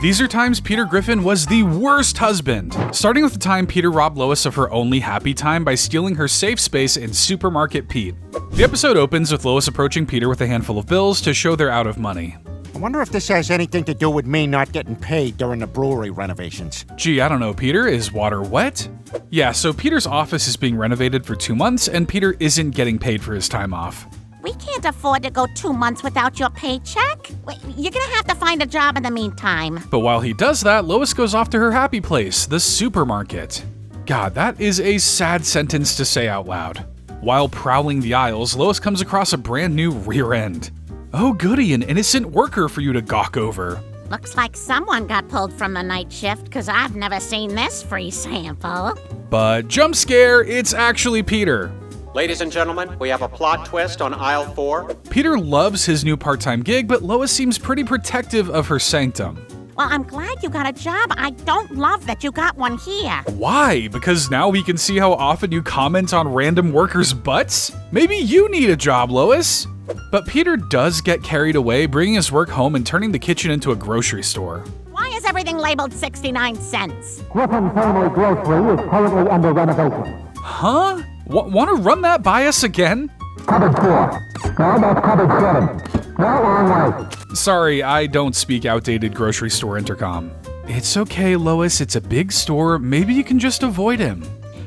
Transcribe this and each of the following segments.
These are times Peter Griffin was the worst husband. Starting with the time Peter robbed Lois of her only happy time by stealing her safe space in Supermarket Pete. The episode opens with Lois approaching Peter with a handful of bills to show they're out of money. I wonder if this has anything to do with me not getting paid during the brewery renovations. Gee, I don't know, Peter. Is water wet? Yeah, so Peter's office is being renovated for 2 months, and Peter isn't getting paid for his time off. We can't afford to go 2 months without your paycheck. You're gonna have to find a job in the meantime. But while he does that, Lois goes off to her happy place, the supermarket. God, that is a sad sentence to say out loud. While prowling the aisles, Lois comes across a brand new rear end. Oh goody, an innocent worker for you to gawk over. Looks like someone got pulled from the night shift, because I've never seen this free sample. But jump scare, it's actually Peter. Ladies and gentlemen, we have a plot twist on aisle 4. Peter loves his new part-time gig, but Lois seems pretty protective of her sanctum. Well, I'm glad you got a job. I don't love that you got one here. Why? Because now we can see how often you comment on random workers' butts? Maybe you need a job, Lois. But Peter does get carried away, bringing his work home and turning the kitchen into a grocery store. Why is everything labeled 69 cents? Griffin Family Grocery is currently under renovation. Huh? Want to run that by us again? Cupboard 4. No, that's cupboard 7. No, wrong way. Sorry, I don't speak outdated grocery store intercom. It's okay, Lois. It's a big store. Maybe you can just avoid him.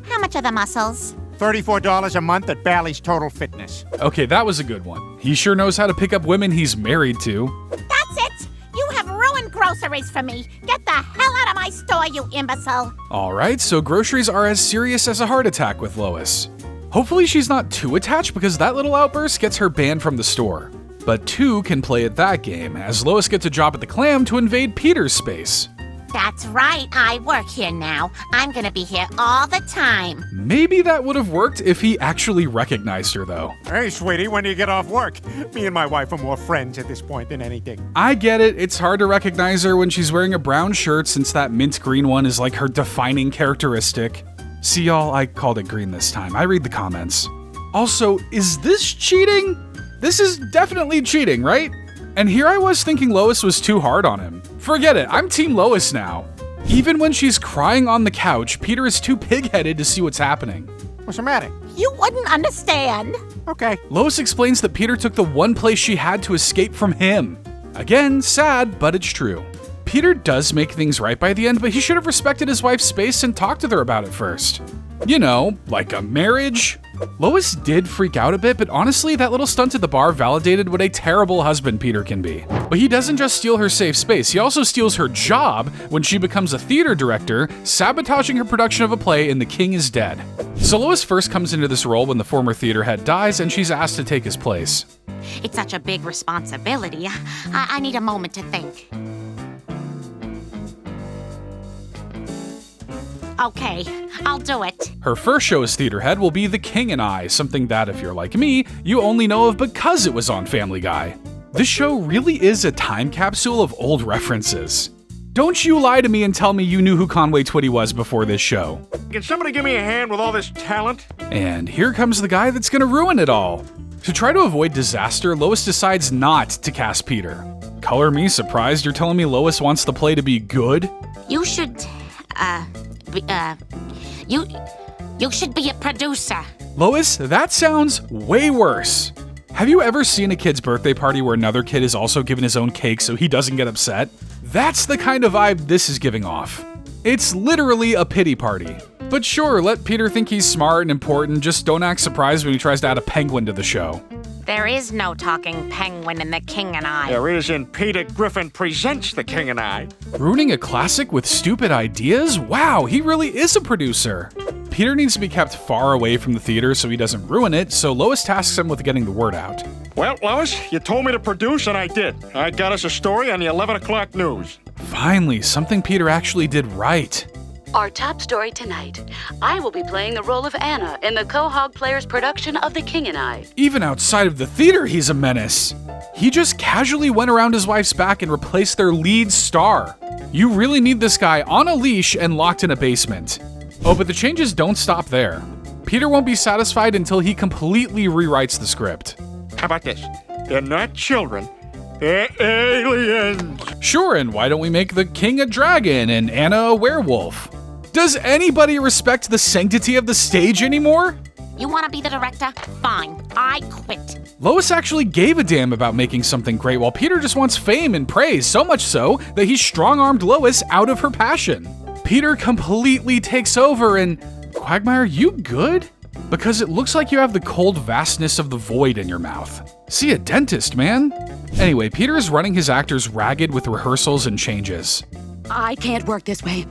How much are the mussels? $34 a month at Bally's Total Fitness. Okay, that was a good one. He sure knows how to pick up women he's married to. That's it! You have ruined groceries for me. Get the hell out of my store, you imbecile. Alright, so groceries are as serious as a heart attack with Lois. Hopefully she's not too attached because that little outburst gets her banned from the store. But two can play at that game, as Lois gets a job at the Clam to invade Peter's space. That's right, I work here now. I'm gonna be here all the time. Maybe that would have worked if he actually recognized her, though. Hey, sweetie, when do you get off work? Me and my wife are more friends at this point than anything. I get it, it's hard to recognize her when she's wearing a brown shirt since that mint green one is like her defining characteristic. See y'all, I called it green this time. I read the comments. Also, is this cheating? This is definitely cheating, right? And here I was thinking Lois was too hard on him. Forget it, I'm Team Lois now. Even when she's crying on the couch, Peter is too pig-headed to see what's happening. What's the matter? You wouldn't understand. Okay. Lois explains that Peter took the one place she had to escape from him. Again, sad, but it's true. Peter does make things right by the end, but he should have respected his wife's space and talked to her about it first. You know, like a marriage. Lois did freak out a bit, but honestly, that little stunt at the bar validated what a terrible husband Peter can be. But he doesn't just steal her safe space, he also steals her job when she becomes a theater director, sabotaging her production of a play in The King is Dead. So Lois first comes into this role when the former theater head dies and she's asked to take his place. It's such a big responsibility. I need a moment to think. Okay, I'll do it. Her first show as theater head will be The King and I, something that, if you're like me, you only know of because it was on Family Guy. This show really is a time capsule of old references. Don't you lie to me and tell me you knew who Conway Twitty was before this show. Can somebody give me a hand with all this talent? And here comes the guy that's gonna ruin it all. To try to avoid disaster, Lois decides not to cast Peter. Color me surprised you're telling me Lois wants the play to be good? You should, you should be a producer. Lois, that sounds way worse. Have you ever seen a kid's birthday party where another kid is also given his own cake so he doesn't get upset? That's the kind of vibe this is giving off. It's literally a pity party. But sure, let Peter think he's smart and important, just don't act surprised when he tries to add a penguin to the show. There is no talking penguin in The King and I. There is in Peter Griffin Presents The King and I. Ruining a classic with stupid ideas? Wow, he really is a producer. Peter needs to be kept far away from the theater so he doesn't ruin it, so Lois tasks him with getting the word out. Well, Lois, you told me to produce and I did. I got us a story on the 11 o'clock news. Finally, something Peter actually did right. Our top story tonight. I will be playing the role of Anna in the Quahog Players production of The King and I. Even outside of the theater, he's a menace. He just casually went around his wife's back and replaced their lead star. You really need this guy on a leash and locked in a basement. Oh, but the changes don't stop there. Peter won't be satisfied until he completely rewrites the script. How about this? They're not children. Aliens! Sure, and why don't we make the king a dragon and Anna a werewolf? Does anybody respect the sanctity of the stage anymore? You want to be the director? Fine, I quit. Lois actually gave a damn about making something great, while Peter just wants fame and praise, so much so that he strong-armed Lois out of her passion. Peter completely takes over and... Quagmire, you good? Because it looks like you have the cold vastness of the void in your mouth. See a dentist, man. Anyway, Peter is running his actors ragged with rehearsals and changes. I can't work this way.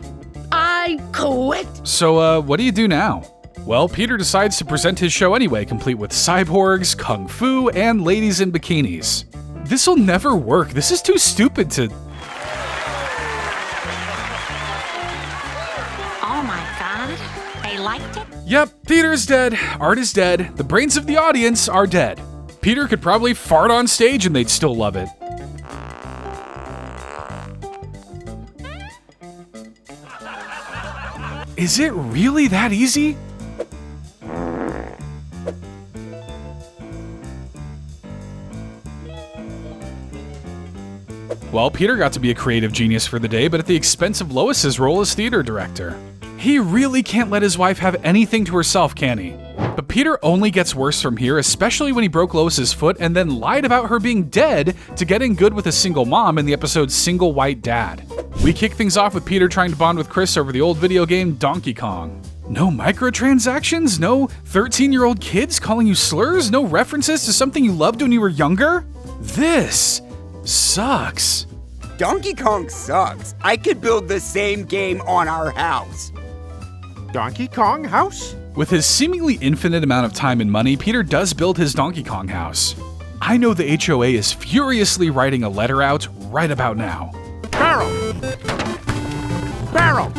I quit. So, what do you do now? Well, Peter decides to present his show anyway, complete with cyborgs, kung fu, and ladies in bikinis. This'll never work. This is too stupid to... Oh my god, they liked it? Yep, Peter's dead. Art is dead. The brains of the audience are dead. Peter could probably fart on stage and they'd still love it. Is it really that easy? Well, Peter got to be a creative genius for the day, but at the expense of Lois's role as theater director. He really can't let his wife have anything to herself, can he? But Peter only gets worse from here, especially when he broke Lois's foot and then lied about her being dead to get in good with a single mom in the episode Single White Dad. We kick things off with Peter trying to bond with Chris over the old video game Donkey Kong. No microtransactions? No 13-year-old kids calling you slurs? No references to something you loved when you were younger? This sucks. Donkey Kong sucks. I could build the same game on our house. Donkey Kong house? With his seemingly infinite amount of time and money, Peter does build his Donkey Kong house. I know the HOA is furiously writing a letter out right about now. Barrel! Barrel!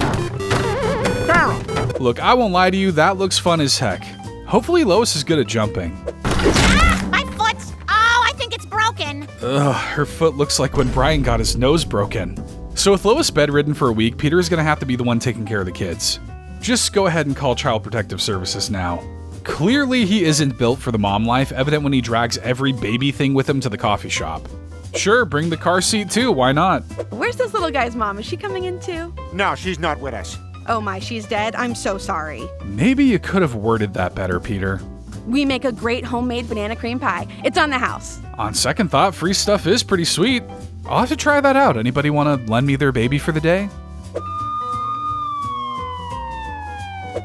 Barrel! Look, I won't lie to you, that looks fun as heck. Hopefully Lois is good at jumping. Ah, my foot! Oh, I think it's broken. Ugh, her foot looks like when Brian got his nose broken. So with Lois bedridden for a week, Peter is gonna have to be the one taking care of the kids. Just go ahead and call Child Protective Services now. Clearly he isn't built for the mom life, evident when he drags every baby thing with him to the coffee shop. Sure, bring the car seat too, why not? Where's this little guy's mom? Is she coming in too? No, she's not with us. Oh my, she's dead? I'm so sorry. Maybe you could have worded that better, Peter. We make a great homemade banana cream pie. It's on the house. On second thought, free stuff is pretty sweet. I'll have to try that out. Anybody want to lend me their baby for the day?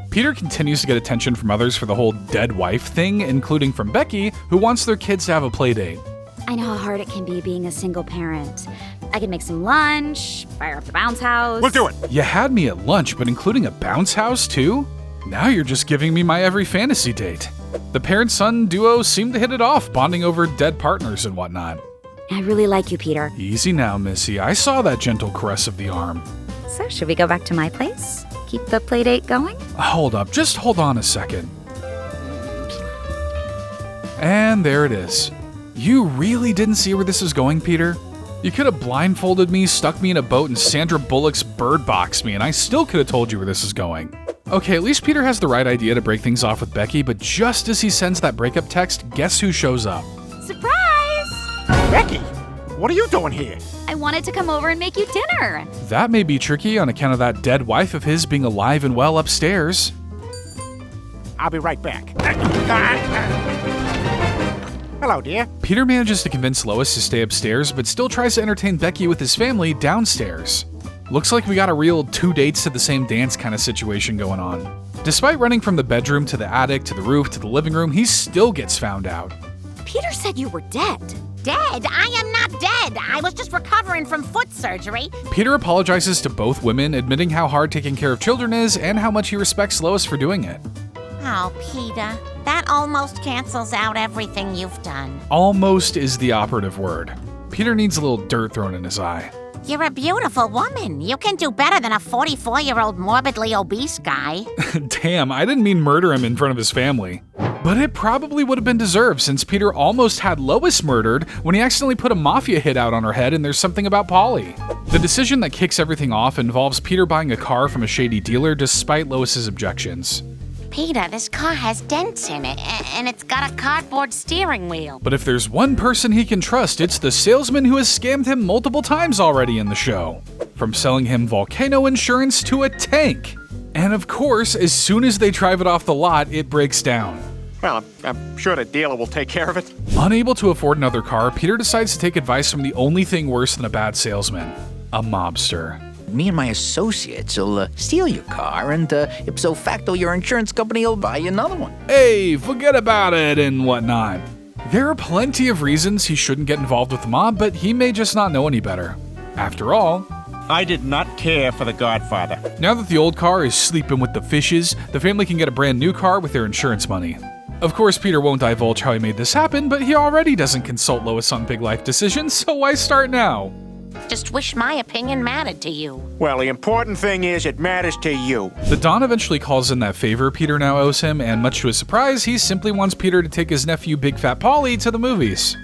Peter continues to get attention from others for the whole dead wife thing, including from Becky, who wants their kids to have a play date. I know how hard it can be being a single parent. I can make some lunch, fire up the bounce house. We'll do it. You had me at lunch, but including a bounce house too? Now you're just giving me my every fantasy date. The parent-son duo seem to hit it off, bonding over dead partners and whatnot. I really like you, Peter. Easy now, Missy. I saw that gentle caress of the arm. So should we go back to my place? Keep the play date going? Hold up, just hold on a second. And there it is. You really didn't see where this is going, Peter? You could have blindfolded me, stuck me in a boat, and Sandra Bullock's bird boxed me, and I still could have told you where this is going. Okay, at least Peter has the right idea to break things off with Becky, but just as he sends that breakup text, guess who shows up? Surprise! Becky, what are you doing here? I wanted to come over and make you dinner. That may be tricky on account of that dead wife of his being alive and well upstairs. I'll be right back. Hello, dear. Peter manages to convince Lois to stay upstairs, but still tries to entertain Becky with his family downstairs. Looks like we got a real 2 dates to the same dance kind of situation going on. Despite running from the bedroom to the attic to the roof to the living room, he still gets found out. Peter said you were dead. Dead? I am not dead. I was just recovering from foot surgery. Peter apologizes to both women, admitting how hard taking care of children is and how much he respects Lois for doing it. Oh, Peter, that almost cancels out everything you've done. Almost is the operative word. Peter needs a little dirt thrown in his eye. You're a beautiful woman. You can do better than a 44-year-old morbidly obese guy. Damn, I didn't mean murder him in front of his family. But it probably would have been deserved since Peter almost had Lois murdered when he accidentally put a mafia hit out on her head and There's Something About Paulie. The decision that kicks everything off involves Peter buying a car from a shady dealer despite Lois's objections. Peter, this car has dents in it, and it's got a cardboard steering wheel. But if there's one person he can trust, it's the salesman who has scammed him multiple times already in the show. From selling him volcano insurance to a tank. And of course, as soon as they drive it off the lot, it breaks down. Well, I'm sure the dealer will take care of it. Unable to afford another car, Peter decides to take advice from the only thing worse than a bad salesman, a mobster. Me and my associates will steal your car, and ipso facto, your insurance company will buy you another one. Hey, forget about it and whatnot. There are plenty of reasons he shouldn't get involved with the mob, but he may just not know any better. After all, I did not care for the Godfather. now that the old car is sleeping with the fishes, the family can get a brand new car with their insurance money. Of course, Peter won't divulge how he made this happen, but he already doesn't consult Lois on big life decisions, so why start now? Just wish my opinion mattered to you. Well, the important thing is it matters to you. The Don eventually calls in that favor Peter now owes him, and much to his surprise, he simply wants Peter to take his nephew Big Fat Paulie to the movies.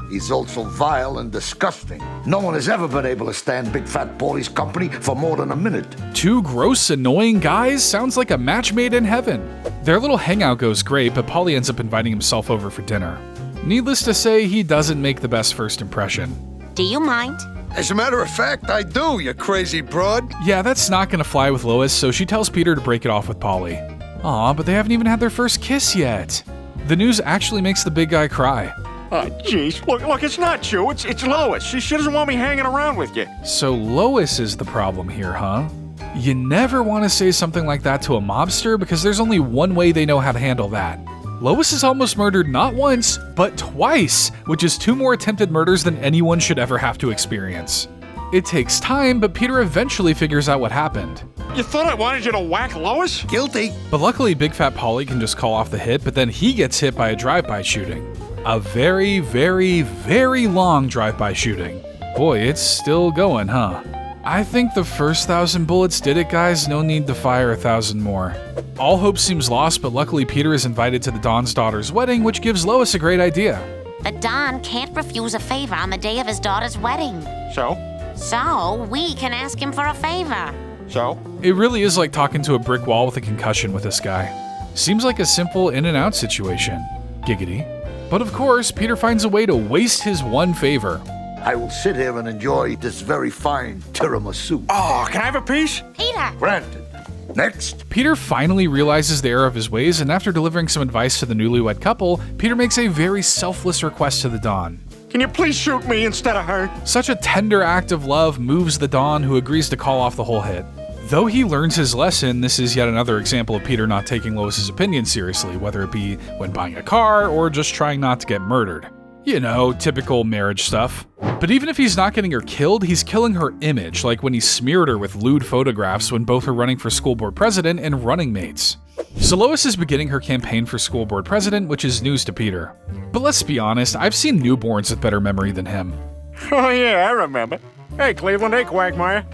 He's also vile and disgusting. No one has ever been able to stand Big Fat Paulie's company for more than a minute. Two gross, annoying guys sounds like a match made in heaven. Their little hangout goes great, but Paulie ends up inviting himself over for dinner. Needless to say, he doesn't make the best first impression. Do you mind? As a matter of fact, I do, you crazy broad. Yeah, that's not gonna fly with Lois, so she tells Peter to break it off with Paulie. Aw, but they haven't even had their first kiss yet. The news actually makes the big guy cry. Oh, jeez. Look, it's not you. It's Lois. She doesn't want me hanging around with you. So Lois is the problem here, huh? You never want to say something like that to a mobster because there's only one way they know how to handle that. Lois is almost murdered not once, but twice, which is 2 more attempted murders than anyone should ever have to experience. It takes time, but Peter eventually figures out what happened. You thought I wanted you to whack Lois? Guilty. But luckily, Big Fat Paulie can just call off the hit, but then he gets hit by a drive-by shooting. A very, very, very long drive-by shooting. Boy, it's still going, huh? I think the first 1,000 bullets did it, guys. No need to fire 1,000 more. All hope seems lost, but luckily Peter is invited to the Don's daughter's wedding, which gives Lois a great idea. The Don can't refuse a favor on the day of his daughter's wedding. So? So, we can ask him for a favor. So? It really is like talking to a brick wall with a concussion with this guy. Seems like a simple in and out situation. Giggity. But of course, Peter finds a way to waste his one favor. I will sit here and enjoy this very fine tiramisu. Oh, can I have a piece? Peter! Granted. Next. Peter finally realizes the error of his ways, and after delivering some advice to the newlywed couple, Peter makes a very selfless request to the Don. Can you please shoot me instead of her? Such a tender act of love moves the Don, who agrees to call off the whole hit. Though he learns his lesson, this is yet another example of Peter not taking Lois's opinion seriously, whether it be when buying a car or just trying not to get murdered. You know, typical marriage stuff. But even if he's not getting her killed, he's killing her image, like when he smeared her with lewd photographs when both were running for school board president and running mates. So Lois is beginning her campaign for school board president, which is news to Peter. But let's be honest, I've seen newborns with better memory than him. Oh, yeah, I remember. Hey, Cleveland, hey, Quagmire.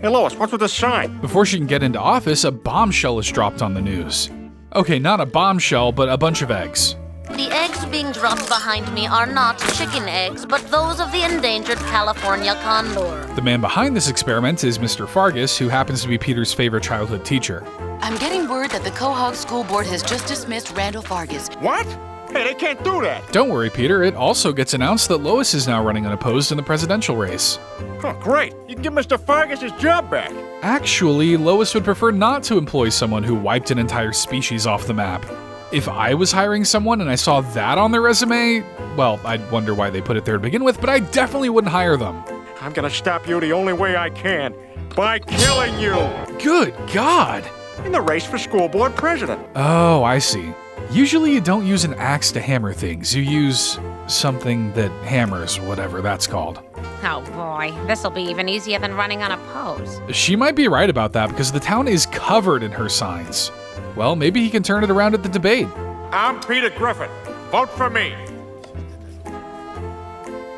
Hey, Lois, what's with this sign? Before she can get into office, a bombshell is dropped on the news. Okay, not a bombshell, but a bunch of eggs. The eggs being dropped behind me are not chicken eggs, but those of the endangered California condor. The man behind this experiment is Mr. Fargus, who happens to be Peter's favorite childhood teacher. I'm getting word that the Quahog School Board has just dismissed Randall Fargus. What? Hey, they can't do that. Don't worry, Peter. It also gets announced that Lois is now running unopposed in the presidential race. Oh, great. You can give Mr. Fargus his job back. Actually, Lois would prefer not to employ someone who wiped an entire species off the map. If I was hiring someone and I saw that on their resume, well, I'd wonder why they put it there to begin with, but I definitely wouldn't hire them. I'm gonna stop you the only way I can, by killing you. Good God! In the race for school board president. Oh, I see. Usually you don't use an axe to hammer things. You use something that hammers, whatever that's called. Oh boy, this'll be even easier than running unopposed. She might be right about that because the town is covered in her signs. Well, maybe he can turn it around at the debate. I'm Peter Griffin. Vote for me.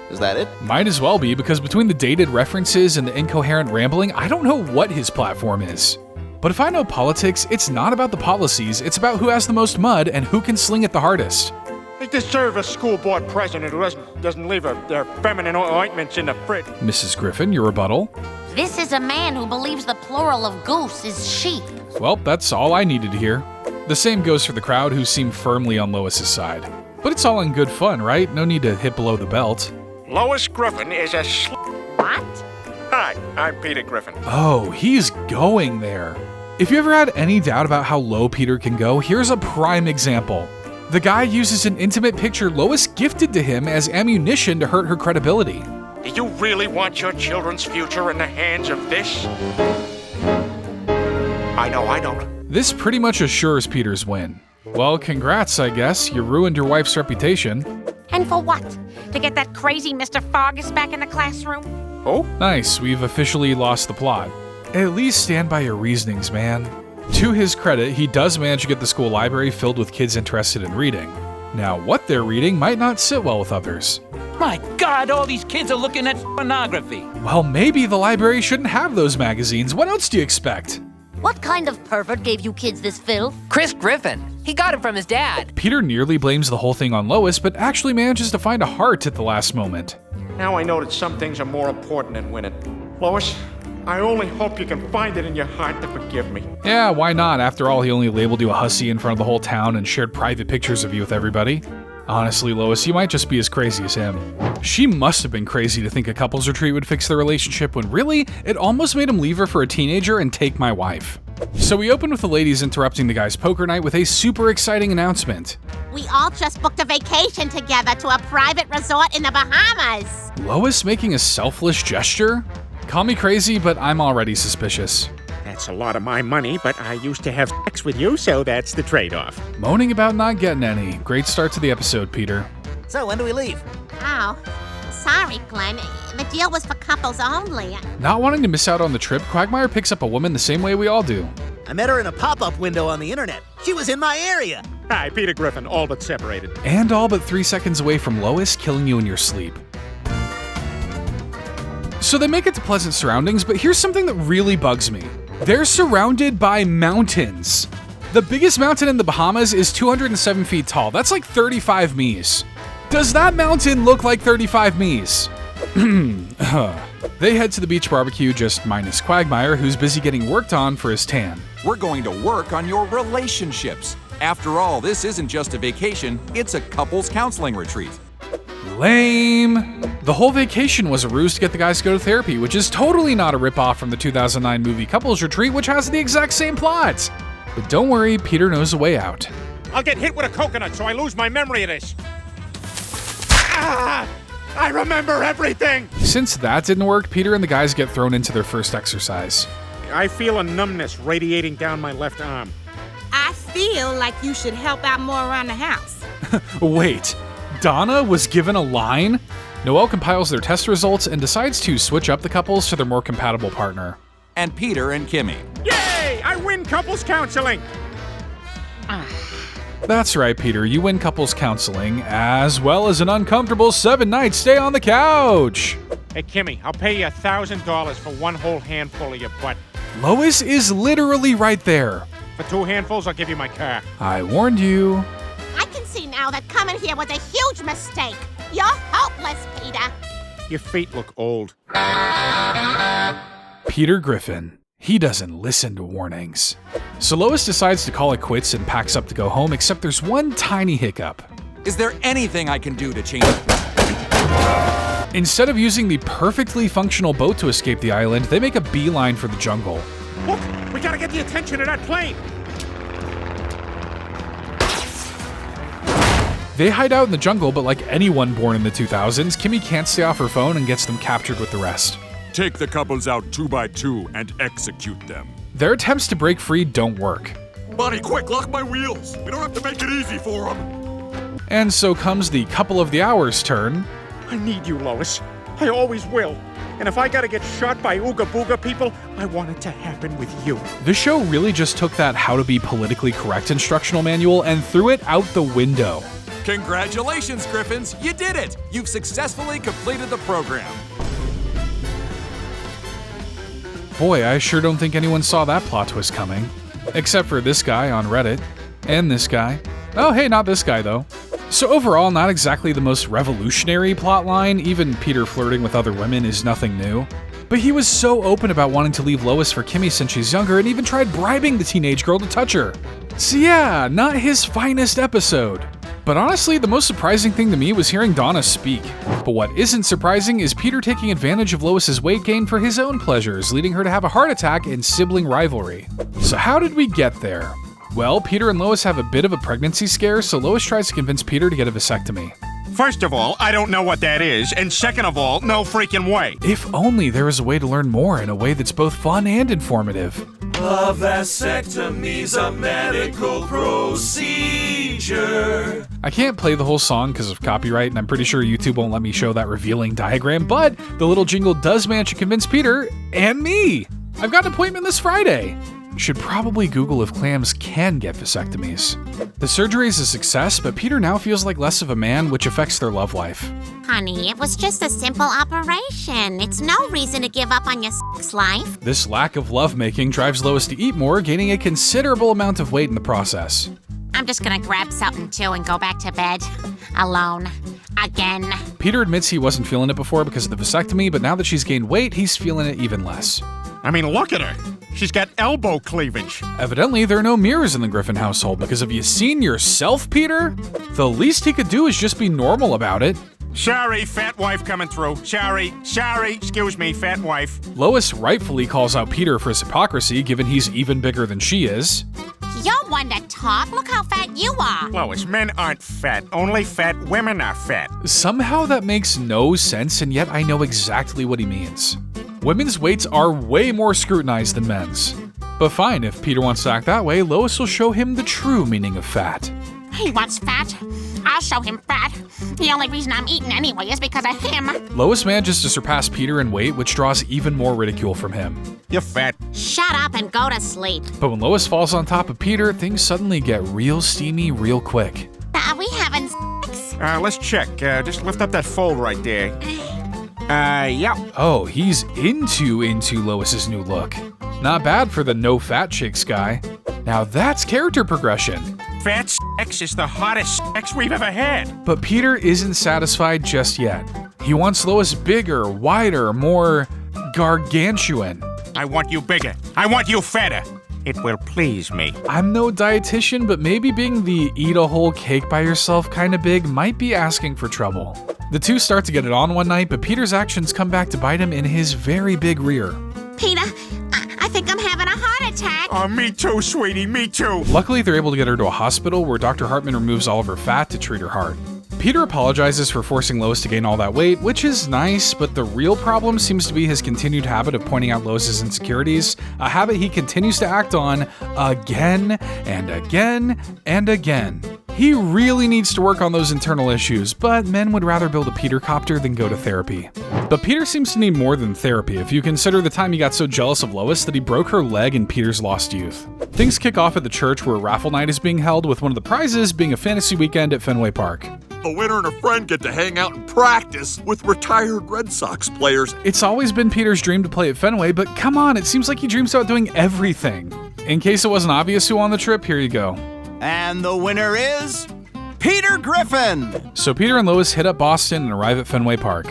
Is that it? Might as well be, because between the dated references and the incoherent rambling, I don't know what his platform is. But if I know politics, it's not about the policies, it's about who has the most mud and who can sling it the hardest. They deserve a school board president who doesn't leave their feminine ointments in the fridge. Mrs. Griffin, your rebuttal? This is a man who believes the plural of goose is sheep. Well, that's all I needed to hear. The same goes for the crowd, who seem firmly on Lois's side. But it's all in good fun, right? No need to hit below the belt. Lois Griffin is a What? Hi, I'm Peter Griffin. Oh, he's going there. If you ever had any doubt about how low Peter can go, here's a prime example. The guy uses an intimate picture Lois gifted to him as ammunition to hurt her credibility. Do you really want your children's future in the hands of this? I know I don't. This pretty much assures Peter's win. Well, congrats, I guess. You ruined your wife's reputation. And for what? To get that crazy Mr. Fargus back in the classroom? Oh? Nice, we've officially lost the plot. At least stand by your reasonings, man. To his credit, he does manage to get the school library filled with kids interested in reading. Now, what they're reading might not sit well with others. My God, all these kids are looking at pornography. Well, maybe the library shouldn't have those magazines. What else do you expect? What kind of pervert gave you kids this filth? Chris Griffin. He got it from his dad. Peter nearly blames the whole thing on Lois, but actually manages to find a heart at the last moment. Now I know that some things are more important than winning. Lois, I only hope you can find it in your heart to forgive me. Yeah, why not? After all, he only labeled you a hussy in front of the whole town and shared private pictures of you with everybody. Honestly, Lois, you might just be as crazy as him. She must have been crazy to think a couples retreat would fix their relationship when really, it almost made him leave her for a teenager and take my wife. So we open with the ladies interrupting the guy's poker night with a super exciting announcement. We all just booked a vacation together to a private resort in the Bahamas. Lois making a selfless gesture? Call me crazy, but I'm already suspicious. That's a lot of my money, but I used to have sex with you, so that's the trade-off. Moaning about not getting any. Great start to the episode, Peter. So when do we leave? Oh, sorry, Glenn. The deal was for couples only. Not wanting to miss out on the trip, Quagmire picks up a woman the same way we all do. I met her in a pop-up window on the internet. She was in my area. Hi, Peter Griffin, all but separated. And all but 3 seconds away from Lois killing you in your sleep. So they make it to pleasant surroundings, but here's something that really bugs me. They're surrounded by mountains. The biggest mountain in the Bahamas is 207 feet tall. That's like 35 me's. Does that mountain look like 35 me's? They head to the beach barbecue, just minus Quagmire, who's busy getting worked on for his tan. We're going to work on your relationships. After all, this isn't just a vacation, it's a couples counseling retreat. Lame. The whole vacation was a ruse to get the guys to go to therapy, which is totally not a ripoff from the 2009 movie Couples Retreat, which has the exact same plot. But don't worry, Peter knows a way out. I'll get hit with a coconut so I lose my memory of this. Ah! I remember everything! Since that didn't work, Peter and the guys get thrown into their first exercise. I feel a numbness radiating down my left arm. I feel like you should help out more around the house. Wait, Donna was given a line? Noelle compiles their test results and decides to switch up the couples to their more compatible partner. And Peter and Kimmy. Yay! I win couples counseling! That's right, Peter, you win couples counseling, as well as an uncomfortable 7-night stay on the couch. Hey, Kimmy, I'll pay you $1,000 for one whole handful of your butt. Lois is literally right there. For 2 handfuls, I'll give you my car. I warned you. I can see now that coming here was a huge mistake. You're hopeless, Peter. Your feet look old. Peter Griffin. He doesn't listen to warnings. So Lois decides to call it quits and packs up to go home, except there's one tiny hiccup. Is there anything I can do to change it? Instead of using the perfectly functional boat to escape the island, they make a beeline for the jungle. Look, we gotta get the attention of that plane. They hide out in the jungle, but like anyone born in the 2000s, Kimmy can't stay off her phone and gets them captured with the rest. Take the couples out 2 by 2 and execute them. Their attempts to break free don't work. Bonnie, quick, lock my wheels. We don't have to make it easy for them. And so comes the couple of the hour's turn. I need you, Lois. I always will. And if I gotta get shot by Ooga Booga people, I want it to happen with you. This show really just took that how to be politically correct instructional manual and threw it out the window. Congratulations, Griffins! You did it! You've successfully completed the program. Boy, I sure don't think anyone saw that plot twist coming. Except for this guy on Reddit. And this guy. Oh, hey, not this guy, though. So overall, not exactly the most revolutionary plotline. Even Peter flirting with other women is nothing new. But he was so open about wanting to leave Lois for Kimmy since she's younger and even tried bribing the teenage girl to touch her. So yeah, not his finest episode. But honestly, the most surprising thing to me was hearing Donna speak. But what isn't surprising is Peter taking advantage of Lois's weight gain for his own pleasures, leading her to have a heart attack in Sibling Rivalry. So how did we get there? Well, Peter and Lois have a bit of a pregnancy scare, so Lois tries to convince Peter to get a vasectomy. First of all, I don't know what that is, and second of all, no freaking way. If only there was a way to learn more in a way that's both fun and informative. A vasectomy's a medical procedure. I can't play the whole song because of copyright, and I'm pretty sure YouTube won't let me show that revealing diagram, but the little jingle does manage to convince Peter and me. I've got an appointment this Friday. Should probably Google if clams can get vasectomies. The surgery is a success, but Peter now feels like less of a man, which affects their love life. Honey, it was just a simple operation. It's no reason to give up on your sex life. This lack of lovemaking drives Lois to eat more, gaining a considerable amount of weight in the process. I'm just gonna grab something too and go back to bed. Alone. Again. Peter admits he wasn't feeling it before because of the vasectomy, but now that she's gained weight, he's feeling it even less. I mean, look at her. She's got elbow cleavage. Evidently, there are no mirrors in the Griffin household, because have you seen yourself, Peter? The least he could do is just be normal about it. Sorry, fat wife coming through. Sorry, excuse me, fat wife. Lois rightfully calls out Peter for his hypocrisy, given he's even bigger than she is. You're one to talk. Look how fat you are. Lois, men aren't fat. Only fat women are fat. Somehow that makes no sense, and yet I know exactly what he means. Women's weights are way more scrutinized than men's. But fine, if Peter wants to act that way, Lois will show him the true meaning of fat. He wants fat. I'll show him fat. The only reason I'm eating anyway is because of him. Lois manages to surpass Peter in weight, which draws even more ridicule from him. You're fat. Shut up and go to sleep. But when Lois falls on top of Peter, things suddenly get real steamy real quick. Are we having sex? Let's check. Just lift up that fold right there. Yeah. Oh, he's into Lois's new look. Not bad for the no fat chicks guy. Now that's character progression. Fat sex is the hottest sex we've ever had. But Peter isn't satisfied just yet. He wants Lois bigger, wider, more gargantuan. I want you bigger. I want you fatter. It will please me. I'm no dietitian, but maybe being the eat a whole cake by yourself kind of big might be asking for trouble. The two start to get it on one night, but Peter's actions come back to bite him in his very big rear. Peter, I think I'm having a heart attack. Oh, me too, sweetie, me too. Luckily, they're able to get her to a hospital where Dr. Hartman removes all of her fat to treat her heart. Peter apologizes for forcing Lois to gain all that weight, which is nice, but the real problem seems to be his continued habit of pointing out Lois's insecurities, a habit he continues to act on again and again and again. He really needs to work on those internal issues, but men would rather build a Peter copter than go to therapy. But Peter seems to need more than therapy if you consider the time he got so jealous of Lois that he broke her leg in Peter's lost youth. Things kick off at the church where a raffle night is being held, with one of the prizes being a fantasy weekend at Fenway Park. A winner and a friend get to hang out and practice with retired Red Sox players. It's always been Peter's dream to play at Fenway, but come on, it seems like he dreams about doing everything. In case it wasn't obvious who won the trip, here you go. And the winner is Peter Griffin! So Peter and Lois hit up Boston and arrive at Fenway Park.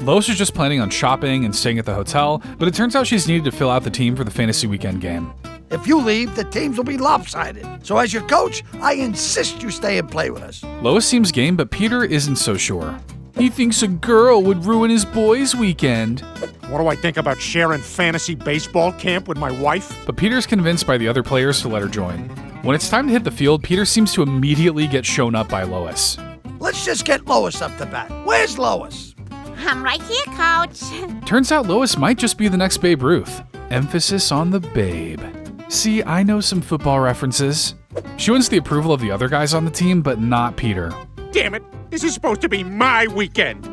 Lois was just planning on shopping and staying at the hotel, but it turns out she's needed to fill out the team for the fantasy weekend game. If you leave, the teams will be lopsided. So as your coach, I insist you stay and play with us. Lois seems game, but Peter isn't so sure. He thinks a girl would ruin his boys' weekend. What do I think about sharing fantasy baseball camp with my wife? But Peter's convinced by the other players to let her join. When it's time to hit the field, Peter seems to immediately get shown up by Lois. Let's just get Lois up to bat. Where's Lois? I'm right here, Coach. Turns out Lois might just be the next Babe Ruth. Emphasis on the babe. See, I know some football references. She wins the approval of the other guys on the team, but not Peter. Damn it, this is supposed to be my weekend.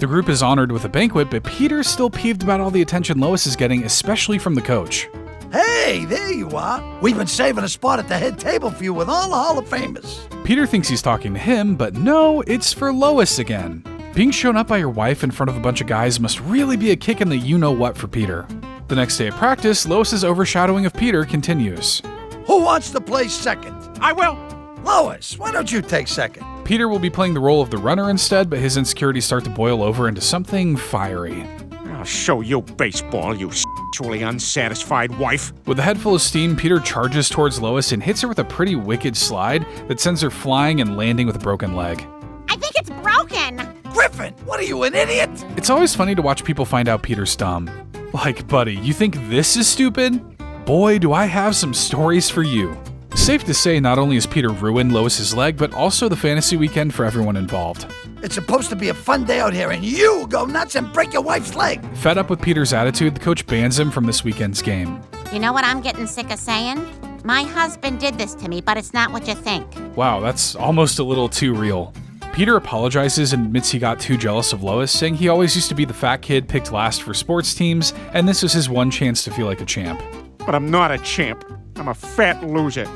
The group is honored with a banquet, but Peter's still peeved about all the attention Lois is getting, especially from the coach. Hey, there you are. We've been saving a spot at the head table for you with all the Hall of Famers. Peter thinks he's talking to him, but no, it's for Lois again. Being shown up by your wife in front of a bunch of guys must really be a kick in the you-know-what for Peter. The next day at practice, Lois's overshadowing of Peter continues. Who wants to play second? I will. Lois, why don't you take second? Peter will be playing the role of the runner instead, but his insecurities start to boil over into something fiery. I'll show you baseball, you perpetually unsatisfied wife. With a head full of steam, Peter charges towards Lois and hits her with a pretty wicked slide that sends her flying and landing with a broken leg. I think it's broken. Griffin, what are you, an idiot? It's always funny to watch people find out Peter's dumb. Like, buddy, you think this is stupid? Boy, do I have some stories for you. Safe to say, not only has Peter ruined Lois's leg, but also the fantasy weekend for everyone involved. It's supposed to be a fun day out here, and you go nuts and break your wife's leg. Fed up with Peter's attitude, the coach bans him from this weekend's game. You know what I'm getting sick of saying? My husband did this to me, but it's not what you think. Wow, that's almost a little too real. Peter apologizes and admits he got too jealous of Lois, saying he always used to be the fat kid picked last for sports teams, and this was his one chance to feel like a champ. But I'm not a champ. I'm a fat loser.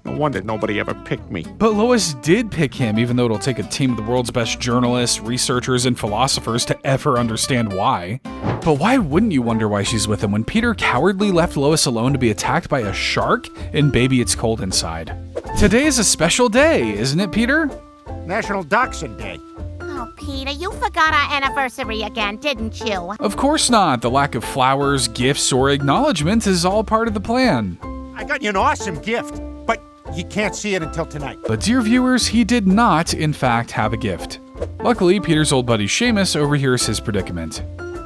No wonder nobody ever picked me. But Lois did pick him, even though it'll take a team of the world's best journalists, researchers, and philosophers to ever understand why. But why wouldn't you wonder why she's with him when Peter cowardly left Lois alone to be attacked by a shark in Baby It's Cold Inside? Today is a special day, isn't it, Peter? National Dachshund Day. Oh, Peter, you forgot our anniversary again, didn't you? Of course not. The lack of flowers, gifts, or acknowledgement is all part of the plan. I got you an awesome gift, but you can't see it until tonight. But dear viewers, he did not, in fact, have a gift. Luckily, Peter's old buddy Seamus overhears his predicament.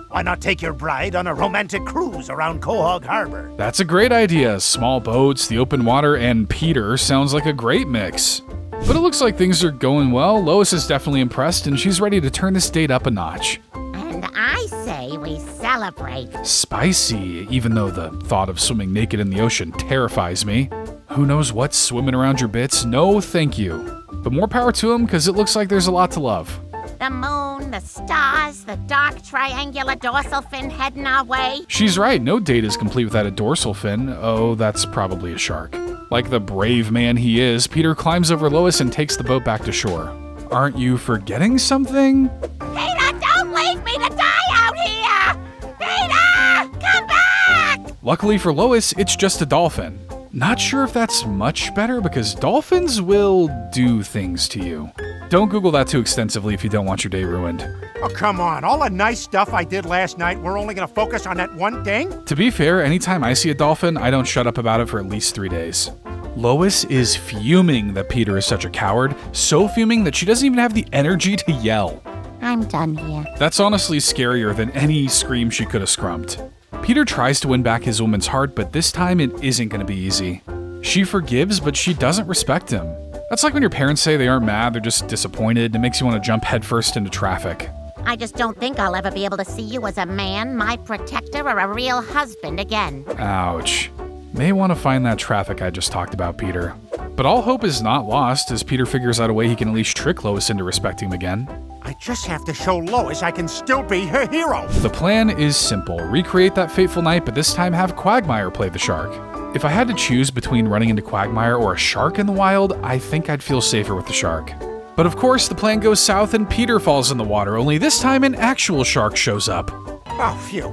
Why not take your bride on a romantic cruise around Quahog Harbor? That's a great idea. Small boats, the open water, and Peter sounds like a great mix. But it looks like things are going well. Lois is definitely impressed, and she's ready to turn this date up a notch. And I say we celebrate. Spicy, even though the thought of swimming naked in the ocean terrifies me. Who knows what's swimming around your bits? No, thank you. But more power to him, because it looks like there's a lot to love. The moon, the stars, the dark triangular dorsal fin heading our way. She's right, no date is complete without a dorsal fin. Oh, that's probably a shark. Like the brave man he is, Peter climbs over Lois and takes the boat back to shore. Aren't you forgetting something? Peter, don't leave me to die out here! Peter, come back! Luckily for Lois, it's just a dolphin. Not sure if that's much better because dolphins will do things to you. Don't Google that too extensively if you don't want your day ruined. Oh, come on. All the nice stuff I did last night, we're only going to focus on that one thing? To be fair, anytime I see a dolphin, I don't shut up about it for at least 3 days. Lois is fuming that Peter is such a coward, so fuming that she doesn't even have the energy to yell. I'm done here. That's honestly scarier than any scream she could have scrumped. Peter tries to win back his woman's heart, but this time it isn't going to be easy. She forgives, but she doesn't respect him. That's like when your parents say they aren't mad, they're just disappointed. It makes you want to jump headfirst into traffic. I just don't think I'll ever be able to see you as a man, my protector, or a real husband again. Ouch. May want to find that traffic I just talked about, Peter. But all hope is not lost as Peter figures out a way he can at least trick Lois into respecting him again. I just have to show Lois I can still be her hero. The plan is simple. Recreate that fateful night, but this time have Quagmire play the shark. If I had to choose between running into Quagmire or a shark in the wild, I think I'd feel safer with the shark. But of course, the plan goes south and Peter falls in the water, only this time an actual shark shows up. Oh, phew.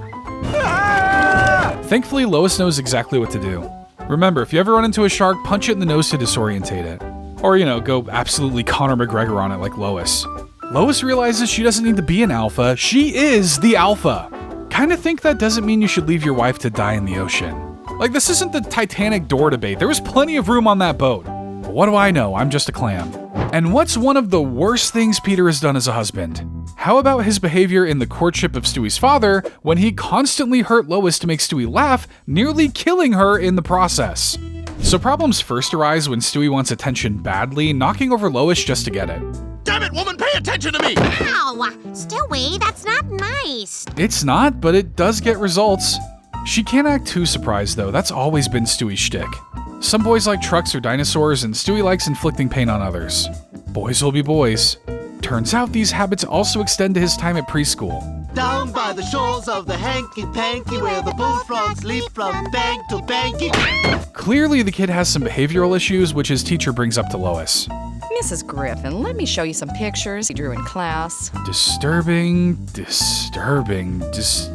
Thankfully, Lois knows exactly what to do. Remember, if you ever run into a shark, punch it in the nose to disorientate it. Or, go absolutely Conor McGregor on it like Lois. Lois realizes she doesn't need to be an alpha, she is the alpha. Kinda think that doesn't mean you should leave your wife to die in the ocean. Like, this isn't the Titanic door debate, there was plenty of room on that boat. But what do I know, I'm just a clam. And what's one of the worst things Peter has done as a husband? How about his behavior in the courtship of Stewie's father when he constantly hurt Lois to make Stewie laugh, nearly killing her in the process? So problems first arise when Stewie wants attention badly, knocking over Lois just to get it. Damn it, woman, pay attention to me! Ow! Stewie, that's not nice. It's not, but it does get results. She can't act too surprised though, that's always been Stewie's shtick. Some boys like trucks or dinosaurs, and Stewie likes inflicting pain on others. Boys will be boys. Turns out these habits also extend to his time at preschool. Down by the shores of the hanky-panky where the bullfrogs leap from bank to banky. Clearly the kid has some behavioral issues, which his teacher brings up to Lois. Mrs. Griffin, let me show you some pictures he drew in class. Disturbing.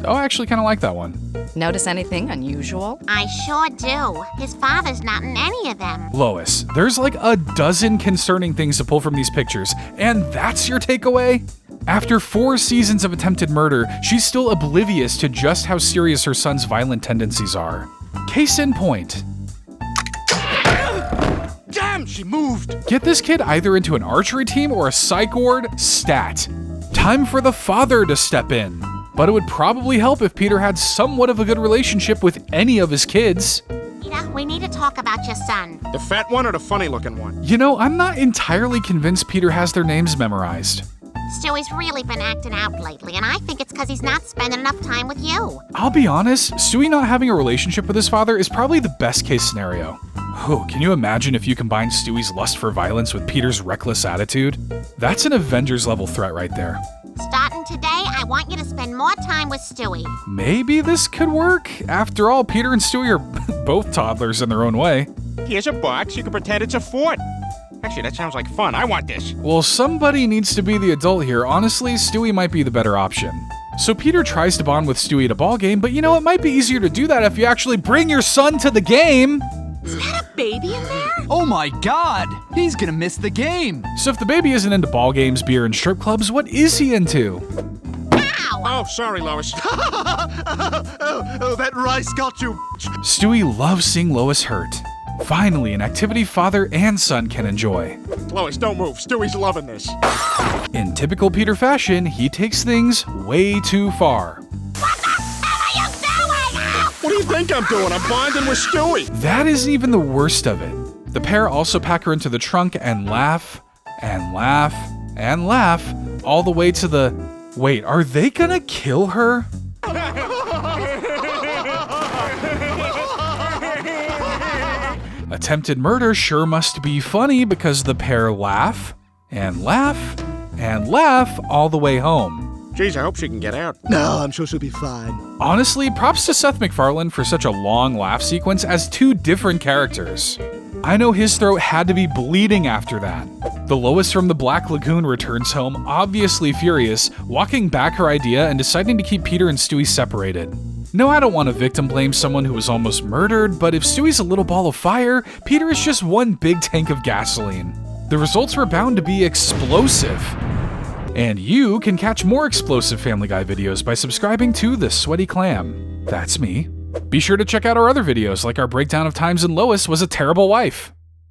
Oh, I actually kind of like that one. Notice anything unusual? I sure do. His father's not in any of them. Lois, there's like a dozen concerning things to pull from these pictures, and that's your takeaway? After 4 seasons of attempted murder, she's still oblivious to just how serious her son's violent tendencies are. Case in point. Damn, she moved! Get this kid either into an archery team or a psych ward, stat. Time for the father to step in. But it would probably help if Peter had somewhat of a good relationship with any of his kids. Peter, we need to talk about your son. The fat one or the funny-looking one? You know, I'm not entirely convinced Peter has their names memorized. Stewie's really been acting out lately, and I think it's because he's not spending enough time with you. I'll be honest, Stewie not having a relationship with his father is probably the best case scenario. Oh, can you imagine if you combine Stewie's lust for violence with Peter's reckless attitude? That's an Avengers-level threat right there. Starting today, I want you to spend more time with Stewie. Maybe this could work. After all, Peter and Stewie are both toddlers in their own way. Here's a box. You can pretend it's a fort. Actually, that sounds like fun. I want this. Well, somebody needs to be the adult here. Honestly, Stewie might be the better option. So Peter tries to bond with Stewie at a ball game, but you know, it might be easier to do that if you actually bring your son to the game. Is that a baby in there? Oh my god! He's gonna miss the game! So if the baby isn't into ball games, beer, and strip clubs, what is he into? Ow! Oh, sorry, Lois. Oh, that rice got you. Stewie loves seeing Lois hurt. Finally, an activity father and son can enjoy. Lois, don't move. Stewie's loving this. In typical Peter fashion, he takes things way too far. What do you think I'm doing? I'm bonding with Stewie. That isn't even the worst of it. The pair also pack her into the trunk and laugh, and laugh, and laugh, all the way to the... Wait, are they gonna kill her? Attempted murder sure must be funny because the pair laugh, and laugh, and laugh all the way home. Geez, I hope she can get out. No, I'm sure she'll be fine. Honestly, props to Seth MacFarlane for such a long laugh sequence as 2 different characters. I know his throat had to be bleeding after that. The Lois from the Black Lagoon returns home, obviously furious, walking back her idea and deciding to keep Peter and Stewie separated. No, I don't want to victim blame someone who was almost murdered, but if Stewie's a little ball of fire, Peter is just one big tank of gasoline. The results were bound to be explosive. And you can catch more explosive Family Guy videos by subscribing to The Sweaty Clam. That's me. Be sure to check out our other videos, like our breakdown of times when Lois was a terrible wife.